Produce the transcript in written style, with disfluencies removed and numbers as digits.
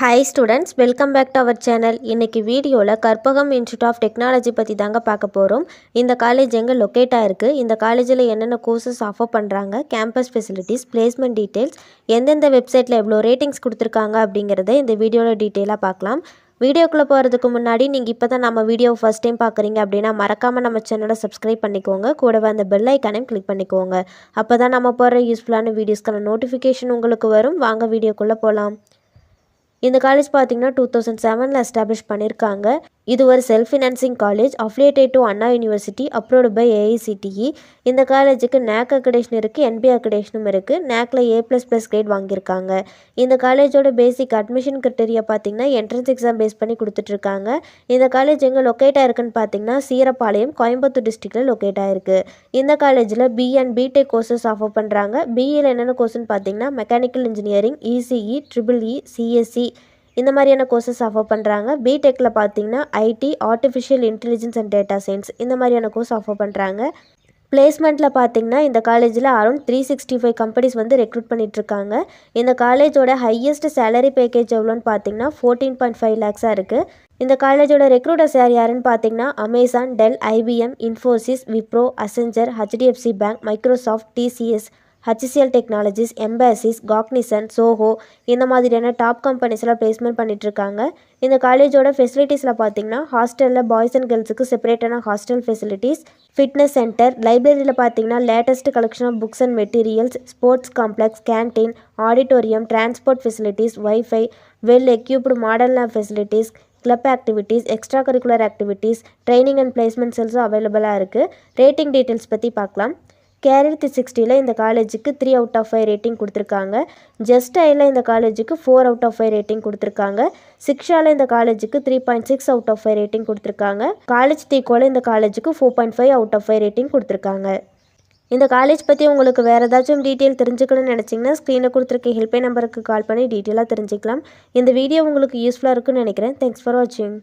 Hi students, welcome back to our channel. இன்னைக்கு வீடியோல Karpagam institute of technology பற்றி தாங்க பார்க்க போகிறோம். இந்த காலேஜ் எங்கே லொக்கேட் ஆயிருக்கு, இந்த காலேஜில் என்னென்ன கோர்சஸ் ஆஃபர் பண்ணுறாங்க, கேம்பஸ் ஃபெசிலிட்டிஸ், பிளேஸ்மெண்ட் டீட்டெயில்ஸ், எந்தெந்த வெப்சைட்டில் எவ்வளோ ரேட்டிங்ஸ் கொடுத்துருக்காங்க அப்படிங்கிறத இந்த வீடியோவில் டீட்டெயிலாக பார்க்கலாம். வீடியோக்குள்ளே போகிறதுக்கு முன்னாடி நீங்கள் இப்போ தான் நம்ம வீடியோ ஃபஸ்ட் டைம் பார்க்குறீங்க அப்படின்னா மறக்காமல் நம்ம சேனலை சப்ஸ்கிரைப் பண்ணிக்கோங்க. கூடவே அந்த பெல் ஐக்கானையும் கிளிக் பண்ணிக்கோங்க. அப்போ தான் நம்ம போகிற யூஸ்ஃபுல்லான வீடியோஸ்க்கான நோட்டிஃபிகேஷன் உங்களுக்கு வரும். வாங்க வீடியோக்குள்ளே போகலாம். இந்த காலேஜ் பார்த்தீங்கன்னா 2007 எஸ்டாப்ளிஷ் பண்ணியிருக்காங்க. இது ஒரு self financing college affiliated to Anna university approved by AICTE. இந்த காலேஜுக்கு NAC அக்ரிடேஷன் இருக்குது, NBA அக்ரிடேஷனும் இருக்குது. NACல A++ கிரேட் வாங்கியிருக்காங்க. இந்த காலேஜோட பேசிக் அட்மிஷன் கிரிட்டேரியா பார்த்தீங்கன்னா என்ட்ரன்ஸ் எக்ஸாம் பேஸ் பண்ணி கொடுத்துட்ருக்காங்க. இந்த காலேஜ் எங்கே லொக்கேட் ஆயிருக்குன்னு பார்த்தீங்கன்னா சீரப்பாளையம், கோயம்புத்தூர் டிஸ்ட்ரிக்டில் லொக்கேட் ஆயிருக்கு. இந்த காலேஜில் BE and BTech courses offer பண்ணுறாங்க. BEயில் என்னென்ன கோர்ஸ்னு பார்த்தீங்கன்னா mechanical engineering, ECE, EEE, CSE இந்த மாதிரியான கோர்சஸ் ஆஃபர் பண்ணுறாங்க. பிடெக்கில் பார்த்தீங்கன்னா IT, artificial intelligence and data science இந்த மாதிரியான கோர்ஸ் ஆஃபர் பண்ணுறாங்க. பிளேஸ்மெண்ட்டில் பார்த்தீங்கன்னா இந்த காலேஜில் அரௌண்ட் 365 கம்பெனிஸ் ரெக்ரூட் பண்ணிகிட்ருக்காங்க. இந்த காலேஜோட ஹையஸ்ட் சேலரி பேக்கேஜ் எவ்வளோன்னு பார்த்தீங்கன்னா 14.5 lakhs இருக்குது. இந்த காலேஜோட ரெக்ரூட்டர்ஸ் யாருன்னு பார்த்தீங்கன்னா Amazon, Dell, IBM, Infosys, Wipro, Accenture, HDFC bank, Microsoft, TCS, HCL technologies, Mphasis, Cognizant, Zoho இந்த மாதிரியான டாப் கம்பெனிஸில் பிளேஸ்மெண்ட் பண்ணிகிட்ருக்காங்க. இந்த காலேஜோட ஃபெசிலிட்டிஸில் பார்த்தீங்கன்னா ஹாஸ்டலில் பாய்ஸ் அண்ட் கேர்ள்ஸுக்கு செப்பரேட்டான ஹாஸ்டல் ஃபெசிலிட்டிஸ், ஃபிட்னஸ் சென்டர், லைப்ரரியில் பார்த்தீங்கன்னா latest collection of books and materials, sports complex, canteen, auditorium, transport facilities, wifi, well equipped modern lab facilities, club activities, extra curricular activities, training and placement செல்ஸும் அவைலபிளாக இருக்குது. Rating details பற்றி பார்க்கலாம். Carrier 360ல் இந்த காலேஜுக்கு 3 out of 5 rating கொடுத்துருக்காங்க. ஜஸ்டையில் இந்த காலேஜுக்கு 4 out of 5 ரேட்டிங் கொடுத்துருக்காங்க. சிக்ஷாவில் இந்த காலேஜுக்கு 3.6 out of 5 ரேட்டிங் கொடுத்துருக்காங்க. காலேஜ் தீக்கோவில் இந்த காலேஜுக்கு 4.5 out of 5 ரேட்டிங் கொடுத்துருக்காங்க. இந்த காலேஜ் பற்றி உங்களுக்கு வேறு ஏதாச்சும் டீட்டெயில் தெரிஞ்சுக்கணும்னு நினச்சிங்கன்னா ஸ்க்ரீனில் கொடுத்துருக்க ஹெல்ப்லைன் நம்பருக்கு கால் பண்ணி டீட்டெயிலாக தெரிஞ்சுக்கலாம். இந்த வீடியோ உங்களுக்கு யூஸ்ஃபுல்லாக இருக்குன்னு நினைக்கிறேன். தேங்க்ஸ் ஃபார் வாட்சிங்.